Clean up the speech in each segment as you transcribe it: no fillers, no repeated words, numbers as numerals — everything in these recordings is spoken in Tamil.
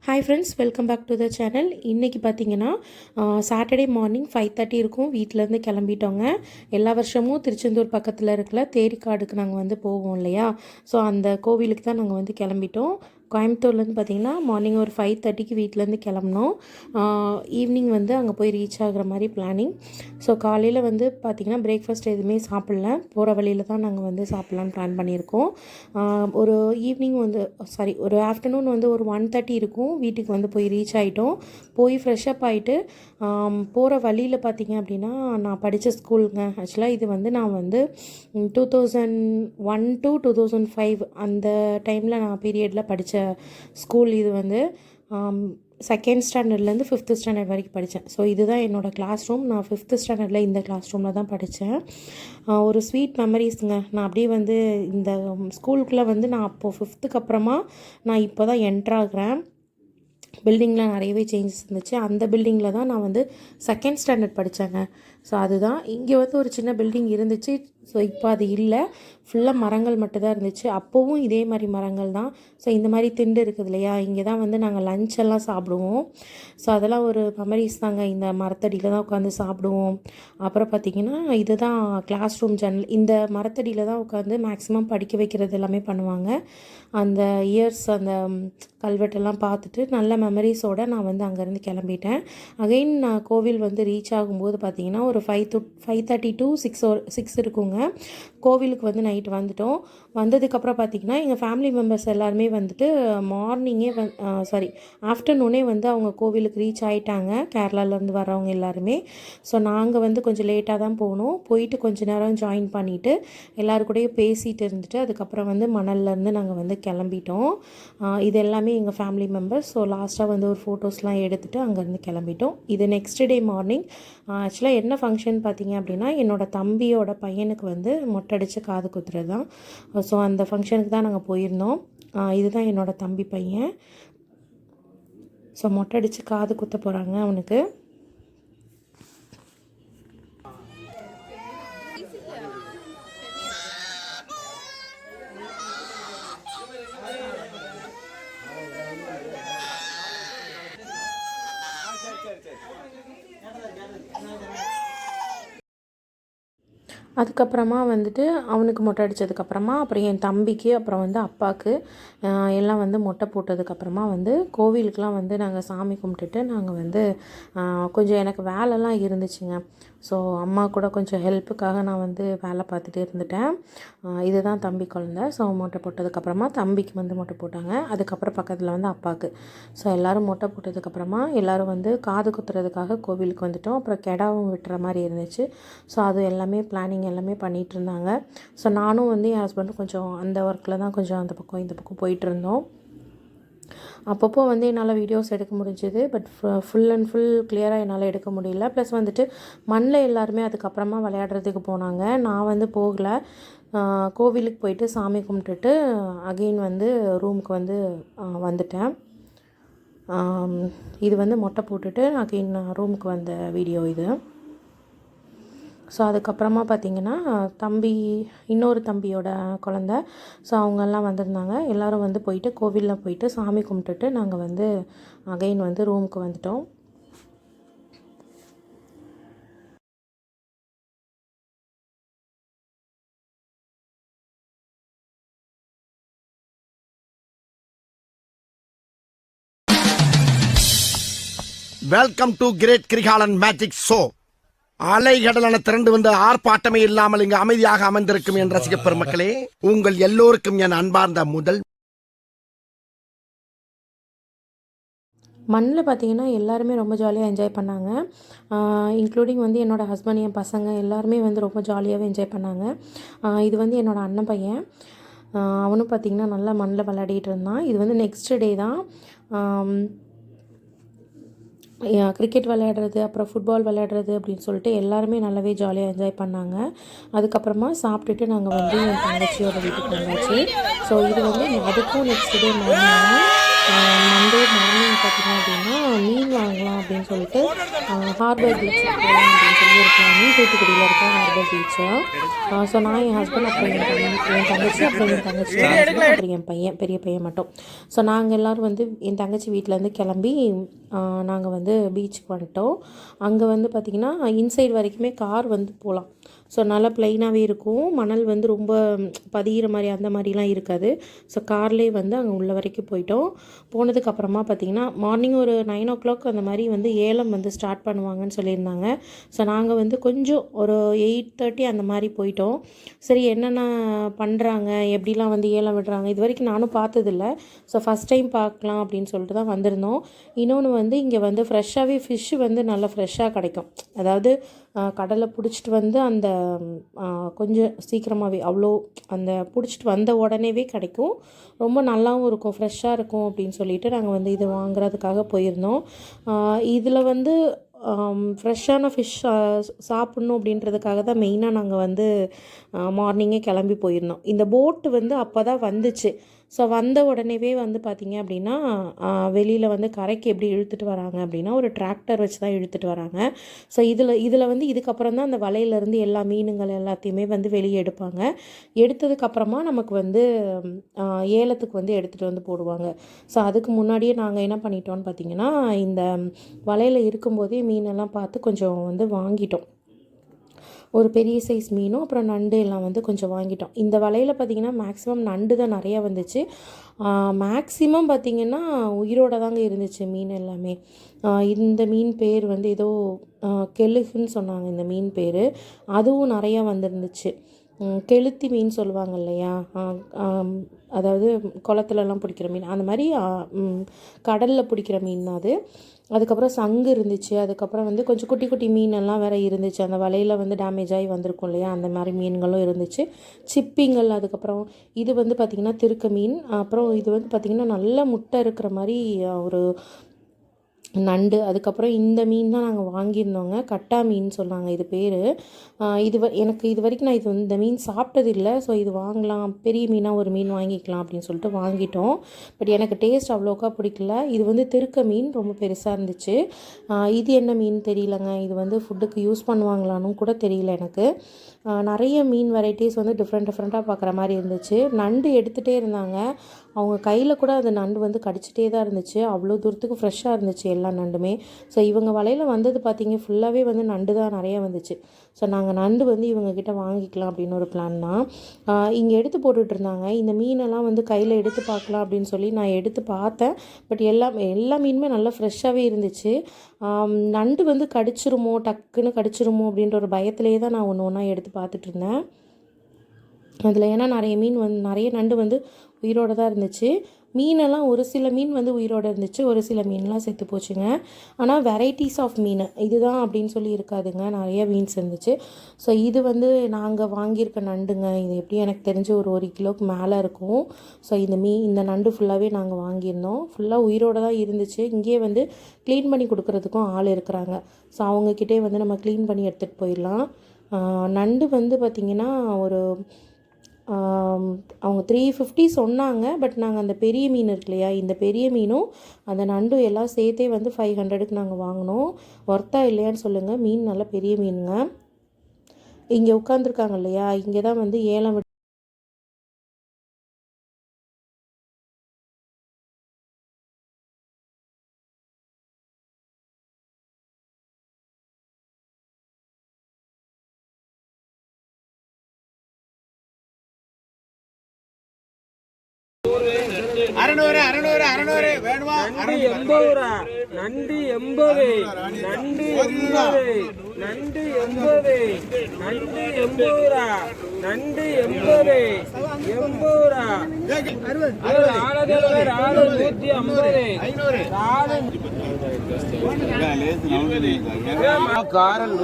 Hi friends, welcome back to the channel. இன்றைக்கி பார்த்தீங்கன்னா சாட்டர்டே மார்னிங் 5:30 இருக்கும். வீட்டிலேருந்து கிளம்பிட்டோங்க. எல்லா வருஷமும் திருச்செந்தூர் பக்கத்தில் இருக்கிற தேரிக்காடுக்கு நாங்கள் வந்து போவோம் இல்லையா. ஸோ அந்த கோவிலுக்கு தான் நாங்கள் வந்து கிளம்பிட்டோம். கோயம்புத்தூர்லேருந்து பார்த்திங்கன்னா மார்னிங் ஒரு 5:30க்கு வீட்டிலேருந்து கிளம்புனோம். ஈவினிங் வந்து அங்கே போய் ரீச் ஆகிற மாதிரி பிளானிங். ஸோ காலையில் வந்து பார்த்திங்கன்னா பிரேக்ஃபாஸ்ட் எதுவுமே சாப்பிடல. போகிற வழியில் தான் நாங்கள் வந்து சாப்பிட்லான்னு பிளான் பண்ணியிருக்கோம். ஒரு ஈவினிங் வந்து ஒரு ஆஃப்டர்நூன் வந்து ஒரு 1:30 இருக்கும். வீட்டுக்கு வந்து போய் ரீச் ஆகிட்டோம். போய் ஃப்ரெஷ்அப் ஆகிட்டு போகிற வழியில் பார்த்திங்க அப்படின்னா நான் படித்த ஸ்கூலுங்க. ஆக்சுவலாக இது வந்து நான் வந்து 2001 to 2005 அந்த டைமில் நான் பீரியடில் படித்த ஸ்கூல். இது வந்து செகண்ட் ஸ்டாண்டர்ட்லேருந்து 5th ஸ்டாண்டர்ட் வரைக்கும் படித்தேன். ஸோ இதுதான் என்னோடய கிளாஸ் ரூம். நான் 5th ஸ்டாண்டர்டில் இந்த கிளாஸ் ரூமில் தான் படித்தேன். ஒரு ஸ்வீட் மெமரிஸுங்க. நான் அப்படியே வந்து இந்த ஸ்கூலுக்குள்ளே வந்து நான் அப்போது 5th அப்புறமா நான் இப்போ தான் என்ட்ராகிறேன். பில்டிங்கில் நிறையவே சேஞ்சஸ் இருந்துச்சு. அந்த பில்டிங்கில் தான் நான் வந்து செகண்ட் ஸ்டாண்டர்ட் படித்தேங்க. ஸோ அதுதான். இங்கே வந்து ஒரு சின்ன பில்டிங் இருந்துச்சு. ஸோ இப்போ அது இல்லை. ஃபுல்லாக மரங்கள் மட்டும்தான் இருந்துச்சு. அப்போவும் இதே மாதிரி மரங்கள் தான். ஸோ இந்த மாதிரி திண்டு இருக்குது இல்லையா, இங்கே தான் வந்து நாங்கள் லஞ்செல்லாம் சாப்பிடுவோம். ஸோ அதெல்லாம் ஒரு மெமரிஸ் தாங்க. இந்த மரத்தடியில் தான் உட்காந்து சாப்பிடுவோம். அப்புறம் பார்த்திங்கன்னா இதுதான் கிளாஸ் ரூம் ஜன்னல். இந்த மரத்தடியில் தான் உட்காந்து மேக்ஸிமம் படிக்க வைக்கிறது எல்லாமே பண்ணுவாங்க. அந்த இயர்ஸ் அந்த கல்வெட்டெல்லாம் பார்த்துட்டு நல்ல மெமரிஸோடு நான் வந்து அங்கேருந்து கிளம்பிட்டேன். அகைன் நான் கோவில் வந்து ரீச் ஆகும்போது பார்த்திங்கன்னா ஒரு 5:30 to 6 இருக்குங்க. கோவிலுக்கு வந்து நைட்டு வந்துட்டோம். வந்ததுக்கப்புறம் பார்த்திங்கன்னா எங்கள் ஃபேமிலி மெம்பர்ஸ் எல்லாருமே வந்துட்டு மார்னிங்கே ஆஃப்டர்நூனே வந்து அவங்க கோவிலுக்கு ரீச் ஆகிட்டாங்க, கேரளாவிலேருந்து வரவங்க எல்லாருமே. ஸோ நாங்கள் வந்து கொஞ்சம் லேட்டாக தான் போனோம். போயிட்டு கொஞ்சம் நேரம் ஜாயின் பண்ணிவிட்டு எல்லாருக்கூடையும் பேசிகிட்டு இருந்துட்டு அதுக்கப்புறம் வந்து மணல்லேருந்து நாங்கள் வந்து கிளம்பிட்டோம். இது எல்லாமே எங்கள் ஃபேமிலி மெம்பர்ஸ். ஸோ லாஸ்ட்டாக வந்து ஒரு ஃபோட்டோஸ்லாம் எடுத்துகிட்டு அங்கேருந்து கிளம்பிட்டோம். இது நெக்ஸ்ட் டே மார்னிங். ஆக்சுவலாக என்ன ஃபங்க்ஷன் பார்த்திங்க அப்படின்னா என்னோடய தம்பியோட பையனுக்கு வந்து மொட்டடிச்சு காது குத்துறது தான். ஸோ அந்த ஃபங்க்ஷனுக்கு தான் நாங்கள் போயிருந்தோம். இதுதான் என்னோடய தம்பி பையன். ஸோ மொட்டடிச்சு காது குத்த போகிறாங்க அவனுக்கு. அதுக்கப்புறமா வந்துட்டு அவனுக்கு மொட்டை அடித்ததுக்கப்புறமா அப்புறம் என் தம்பிக்கு அப்புறம் வந்து அப்பாவுக்கு எல்லாம் வந்து மொட்டை போட்டதுக்கப்புறமா வந்து கோவிலுக்கெலாம் வந்து நாங்கள் சாமி கும்பிட்டுட்டு நாங்கள் வந்து கொஞ்சம் எனக்கு வேலைலாம் இருந்துச்சுங்க. ஸோ அம்மா கூட கொஞ்சம் ஹெல்ப்புக்காக நான் வந்து வேலை பார்த்துட்டே இருந்துட்டேன். இதுதான் தம்பி குழந்த. ஸோ மொட்டை போட்டதுக்கப்புறமா தம்பிக்கு வந்து மொட்டை போட்டாங்க. அதுக்கப்புறம் பக்கத்தில் வந்து அப்பாவுக்கு. ஸோ எல்லோரும் மொட்டை போட்டதுக்கப்புறமா எல்லோரும் வந்து காது குத்துறதுக்காக கோவிலுக்கு வந்துவிட்டோம். அப்புறம் கெடாவும் விட்டுற மாதிரி இருந்துச்சு. ஸோ அது எல்லாமே பிளானிங் எல்லாமே பண்ணிகிட்டு இருந்தாங்க. ஸோ நானும் வந்து என் ஹஸ்பண்டும் கொஞ்சம் அந்த ஒர்க்கில் தான் கொஞ்சம் அந்த பக்கம் இந்த பக்கம் போயிட்டுருந்தோம். அப்பப்போ வந்து என்னால் வீடியோஸ் எடுக்க முடிஞ்சுது. பட் ஃபுல் அண்ட் ஃபுல் கிளியராக என்னால் எடுக்க முடியல. ப்ளஸ் வந்துட்டு மண்ணில் எல்லாருமே அதுக்கப்புறமா விளையாடுறதுக்கு போனாங்க. நான் வந்து போகலை. கோவிலுக்கு போயிட்டு சாமி கும்பிட்டுட்டு அகெயின் வந்து ரூமுக்கு வந்து வந்துட்டேன். இது வந்து மொட்டை போட்டுட்டு அகெயின் ரூமுக்கு வந்த வீடியோ இது. ஸோ அதுக்கப்புறமா பார்த்திங்கன்னா இன்னொரு தம்பியோட குழந்த. ஸோ அவங்கெல்லாம் வந்திருந்தாங்க. எல்லோரும் வந்து போயிட்டு கோவிலில் போயிட்டு சாமி கும்பிட்டுட்டு நாங்கள் வந்து அகைன் வந்து ரூமுக்கு வந்துட்டோம். Welcome to great Kirikalan magic show. அலைகடலான திரண்டு வந்து ஆர்ப்பாட்டமே இல்லாமல் இங்கு அமைதியாக அமர்ந்திருக்கும் என் ரசிக பெருமக்களே, உங்கள் எல்லோருக்கும் என் அன்பார்ந்த முதல். மண்ணில் பார்த்திங்கன்னா எல்லாருமே ரொம்ப ஜாலியாக என்ஜாய் பண்ணாங்க. இன்க்ளூடிங் வந்து என்னோடய ஹஸ்பண்ட், என் பசங்க எல்லாருமே வந்து ரொம்ப ஜாலியாகவே என்ஜாய் பண்ணாங்க. இது வந்து என்னோடய அண்ணன் பையன். அவனும் பார்த்திங்கன்னா நல்லா மண்ணில் விளையாடிட்டு இருந்தான். இது வந்து நெக்ஸ்ட் டே தான். கிரிக்கெட் விளையாடுறது அப்புறம் ஃபுட்பால் விளையாடுறது அப்படின்னு சொல்லிட்டு எல்லாருமே நல்லாவே ஜாலியாக என்ஜாய் பண்ணாங்க. அதுக்கப்புறமா சாப்பிட்டுட்டு நாங்கள் வந்து என் தங்கச்சியோட வீட்டுக்கு வந்தாச்சு. ஸோ இது வந்து அதுக்கும் next day morning Monday morning பார்த்திங்க அப்படின்னா மீன் வாங்கலாம் அப்படின்னு சொல்லிட்டு ஹார்பர் பீச் போகலாம் அப்படின்னு சொல்லி ஒரு பிளானிங். தூத்துக்குடியில் இருக்க ஹார்பர் பீச்சா. ஸோ நான் என் ஹஸ்பண்ட் அப்புறம் என் தங்கச்சி அப்புறம் என் பையன் பெரிய பையன் மட்டும். ஸோ நாங்கள் எல்லோரும் வந்து என் தங்கச்சி வீட்டிலேருந்து கிளம்பி நாங்கள் வந்து பீச்சுக்கு வந்துட்டோம். அங்கே வந்து பார்த்திங்கன்னா இன்சைடு வரைக்குமே கார் வந்து போகலாம். ஸோ நல்லா ப்ளைனாகவே இருக்கும். மணல் வந்து ரொம்ப பதிகிற மாதிரி அந்த மாதிரிலாம் இருக்காது. ஸோ கார்லேயே வந்து அங்கே உள்ள வரைக்கும் போயிட்டோம். போனதுக்கப்புறமா பார்த்திங்கன்னா மார்னிங் ஒரு 9 o'clock அந்த மாதிரி வந்து ஏலம் வந்து ஸ்டார்ட் பண்ணுவாங்கன்னு சொல்லியிருந்தாங்க. ஸோ நாங்கள் வந்து கொஞ்சம் ஒரு 8:30 அந்த மாதிரி போயிட்டோம். சரி என்னென்ன பண்ணுறாங்க, எப்படிலாம் வந்து ஏலம் விடுறாங்க, இது வரைக்கும் நானும் பார்த்ததில்ல. ஸோ ஃபஸ்ட் டைம் பார்க்கலாம் அப்படின்னு சொல்லிட்டு தான் வந்திருந்தோம். இன்னொன்று வந்து இங்கே வந்து ஃப்ரெஷ்ஷாகவே ஃபிஷ்ஷு வந்து நல்லா ஃப்ரெஷ்ஷாக கிடைக்கும். அதாவது கடலை பிடிச்சிட்டு வந்து அந்த கொஞ்சம் சீக்கிரமாகவே அவ்வளோ அந்த பிடிச்சிட்டு வந்த உடனேவே கிடைக்கும். ரொம்ப நல்லாவும் இருக்கும், ஃப்ரெஷ்ஷாக இருக்கும் அப்படின்னு சொல்லிட்டு நாங்கள் வந்து இது வாங்குறதுக்காக போயிருந்தோம். இதில் வந்து ஃப்ரெஷ்ஷான ஃபிஷ் சாப்பிட்ணும் அப்படின்றதுக்காக தான் மெயினாக நாங்கள் வந்து மார்னிங்கே கிளம்பி போயிருந்தோம். இந்த போட்டு வந்து அப்போ தான் வந்துச்சு. ஸோ வந்த உடனேவே வந்து பார்த்திங்க அப்படின்னா வெளியில் வந்து கரைக்கு எப்படி இழுத்துட்டு வராங்க அப்படின்னா ஒரு டிராக்டர் வச்சு தான் இழுத்துட்டு வராங்க. ஸோ இதில் வந்து இதுக்கப்புறம் தான் அந்த வலையிலேருந்து எல்லா மீனுங்கள் எல்லாத்தையுமே வந்து வெளியே எடுப்பாங்க. எடுத்ததுக்கப்புறமா நமக்கு வந்து ஏலத்துக்கு வந்து எடுத்துகிட்டு வந்து போடுவாங்க. ஸோ அதுக்கு முன்னாடியே நாங்கள் என்ன பண்ணிட்டோம்னு பார்த்திங்கன்னா இந்த வலையில் இருக்கும்போதே மீனெல்லாம் பார்த்து கொஞ்சம் வந்து வாங்கிட்டோம். ஒரு பெரிய சைஸ் மீனும் அப்புறம் நண்டு எல்லாம் வந்து கொஞ்சம் வாங்கிட்டோம். இந்த வலையில் பார்த்திங்கன்னா மேக்ஸிமம் நண்டு தான் நிறையா வந்துச்சு. மேக்ஸிமம் பார்த்திங்கன்னா உயிரோடு தாங்க இருந்துச்சு மீன் எல்லாமே. இந்த மீன் பேர் வந்து ஏதோ கெளுகுன்னு சொன்னாங்க இந்த மீன் பேர். அதுவும் நிறையா வந்துருந்துச்சு. கெளுத்தி மீன் சொல்லுவாங்க இல்லையா, அதாவது குளத்துலலாம் பிடிக்கிற மீன், அந்த மாதிரி கடலில் பிடிக்கிற மீன் தான் அது. அதுக்கப்புறம் சங்கு இருந்துச்சு. அதுக்கப்புறம் வந்து கொஞ்சம் குட்டி குட்டி மீனெல்லாம் வேறு இருந்துச்சு. அந்த வலையில் வந்து டேமேஜ் ஆகி வந்திருக்கும் இல்லையா, அந்த மாதிரி மீன்களும் இருந்துச்சு. சிப்பிங்கள். அதுக்கப்புறம் இது வந்து பார்த்திங்கன்னா திருக்க மீன். அப்புறம் இது வந்து பார்த்திங்கன்னா நல்ல முட்டை இருக்கிற மாதிரி ஒரு நண்டு. அதுக்கப்புறம் இந்த மீன் தான் நாங்கள் வாங்கியிருந்தோங்க. கட்டா மீன் சொன்னாங்க இது பேர். எனக்கு இது வரைக்கும் நான் இந்த மீன் சாப்பிட்டதில்லை. ஸோ இது வாங்கலாம், பெரிய மீனாக ஒரு மீன் வாங்கிக்கலாம் அப்படின்னு சொல்லிட்டு வாங்கிட்டோம். பட் எனக்கு டேஸ்ட் அவ்வளோக்கா பிடிக்கல. இது வந்து திருக்க மீன், ரொம்ப பெருசாக இருந்துச்சு. இது என்ன மீன் தெரியலங்க. இது வந்து ஃபுட்டுக்கு யூஸ் பண்ணுவாங்களான்னு கூட தெரியல எனக்கு. நிறைய மீன் வெரைட்டிஸ் வந்து டிஃப்ரெண்ட்டாக பார்க்குற மாதிரி இருந்துச்சு. நண்டு எடுத்துகிட்டே இருந்தாங்க. அவங்க கையில் கூட அந்த நண்டு வந்து கடிச்சிட்டே தான் இருந்துச்சு. அவ்வளோ தூரத்துக்கு ஃப்ரெஷ்ஷாக இருந்துச்சு எல்லா நண்டுமே. ஸோ இவங்க வலையில் வந்தது பார்த்திங்க ஃபுல்லாகவே வந்து நண்டு தான் நிறையா வந்துச்சு. ஸோ நாங்கள் நண்டு வந்து இவங்கக்கிட்ட வாங்கிக்கலாம் அப்படின்னு ஒரு பிளான் தான். இங்கே எடுத்து போட்டுட்ருந்தாங்க. இந்த மீனெல்லாம் வந்து கையில் எடுத்து பார்க்கலாம் அப்படின்னு சொல்லி நான் எடுத்து பார்த்தேன். பட் எல்லா மீனுமே நல்லா ஃப்ரெஷ்ஷாகவே இருந்துச்சு. நண்டு வந்து கடிச்சிருமோ, டக்குன்னு கடிச்சிருமோ அப்படின்ற ஒரு பயத்திலே தான் நான் ஒன்று ஒன்றா எடுத்து பார்த்துட்டு இருந்தேன். அதில் ஏன்னா நிறைய நண்டு வந்து உயிரோடு தான் இருந்துச்சு. மீனெல்லாம் ஒரு சில மீன் வந்து உயிரோடு இருந்துச்சு, ஒரு சில மீன்லாம் செத்து போச்சுங்க. ஆனால் வெரைட்டிஸ் ஆஃப் மீன் இதுதான் அப்படின்னு சொல்லி இருக்காதுங்க, நிறைய மீன்ஸ் இருந்துச்சு. ஸோ இது வந்து நாங்கள் வாங்கியிருக்க நண்டுங்க. இது எப்படி எனக்கு தெரிஞ்சு ஒரு 1 கிலோவுக்கு மேலே இருக்கும். ஸோ இந்த நண்டு ஃபுல்லாகவே நாங்கள் வாங்கியிருந்தோம். ஃபுல்லாக உயிரோடு தான் இருந்துச்சு. இங்கேயே வந்து க்ளீன் பண்ணி கொடுக்குறதுக்கும் ஆள் இருக்கிறாங்க. ஸோ அவங்கக்கிட்டே வந்து நம்ம க்ளீன் பண்ணி எடுத்துகிட்டு போயிடலாம். நண்டு வந்து பார்த்திங்கன்னா ஒரு அவங்க 350 சொன்னாங்க. பட் நாங்கள் அந்த பெரிய மீன் இருக்கு இல்லையா, இந்த பெரிய மீனும் அந்த நண்டும் எல்லாம் சேர்த்தே வந்து 500க்கு நாங்கள் வாங்கினோம். ஒர்த்தா இல்லையான்னு சொல்லுங்கள். மீன் நல்லா பெரிய மீனுங்க. இங்கே உட்காந்துருக்காங்க இல்லையா, இங்கே தான் வந்து ஏலம் அறநூறு வேணுமா? நண்டு 80 நண்டு 80 நண்டு 80 நண்டு 80 நண்டு 80 காரல்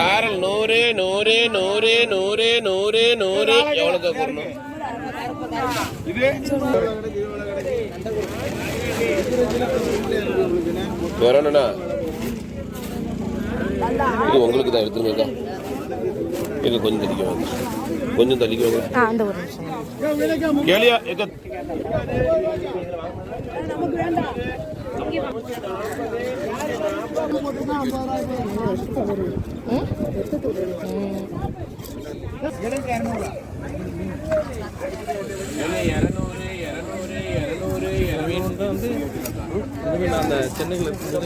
காரல் 100 எவ்வளவு கூறணும்? வரணும்னா இது உங்களுக்கு தான் எடுத்துருங்க. இது கொஞ்சம் தெரியும். கொஞ்சம் தள்ளிக்கோங்க அந்த ஒரு நிமிஷம். கேளியா எக்க அந்த சென்னையில் வந்து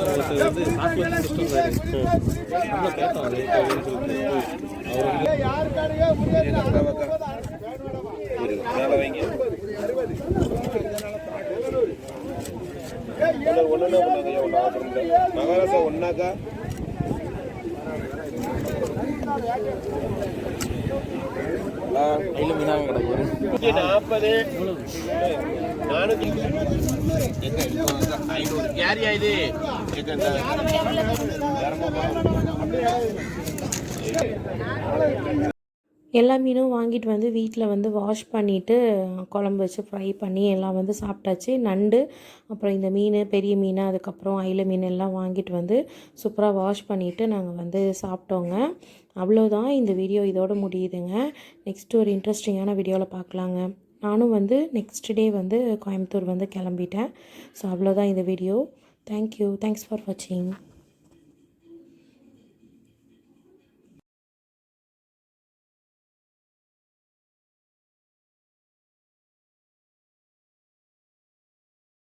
மகாராஷ்டிரா ஒன்னாக்கா மீனாக கிடக்கு 40 500 கேரியா இது எல்லா மீனும் வாங்கிட்டு வந்து வீட்டில் வந்து வாஷ் பண்ணிவிட்டு குழம்பு வச்சு ஃப்ரை பண்ணி எல்லாம் வந்து சாப்பிட்டாச்சு. நண்டு அப்புறம் இந்த மீன் பெரிய மீன் அதுக்கப்புறம் அயிலை மீன் எல்லாம் வாங்கிட்டு வந்து சூப்பராக வாஷ் பண்ணிவிட்டு நாங்கள் வந்து சாப்பிட்டோங்க. அவ்வளோதான், இந்த வீடியோ இதோடு முடியுதுங்க. நெக்ஸ்ட்டு ஒரு இன்ட்ரெஸ்டிங்கான வீடியோவில் பார்க்கலாங்க. நானும் வந்து நெக்ஸ்ட் டே வந்து கோயம்புத்தூர் வந்து கிளம்பிட்டேன். ஸோ அவ்வளோதான் இந்த வீடியோ. தேங்க்யூ. தேங்க்ஸ் ஃபார் வாட்சிங்.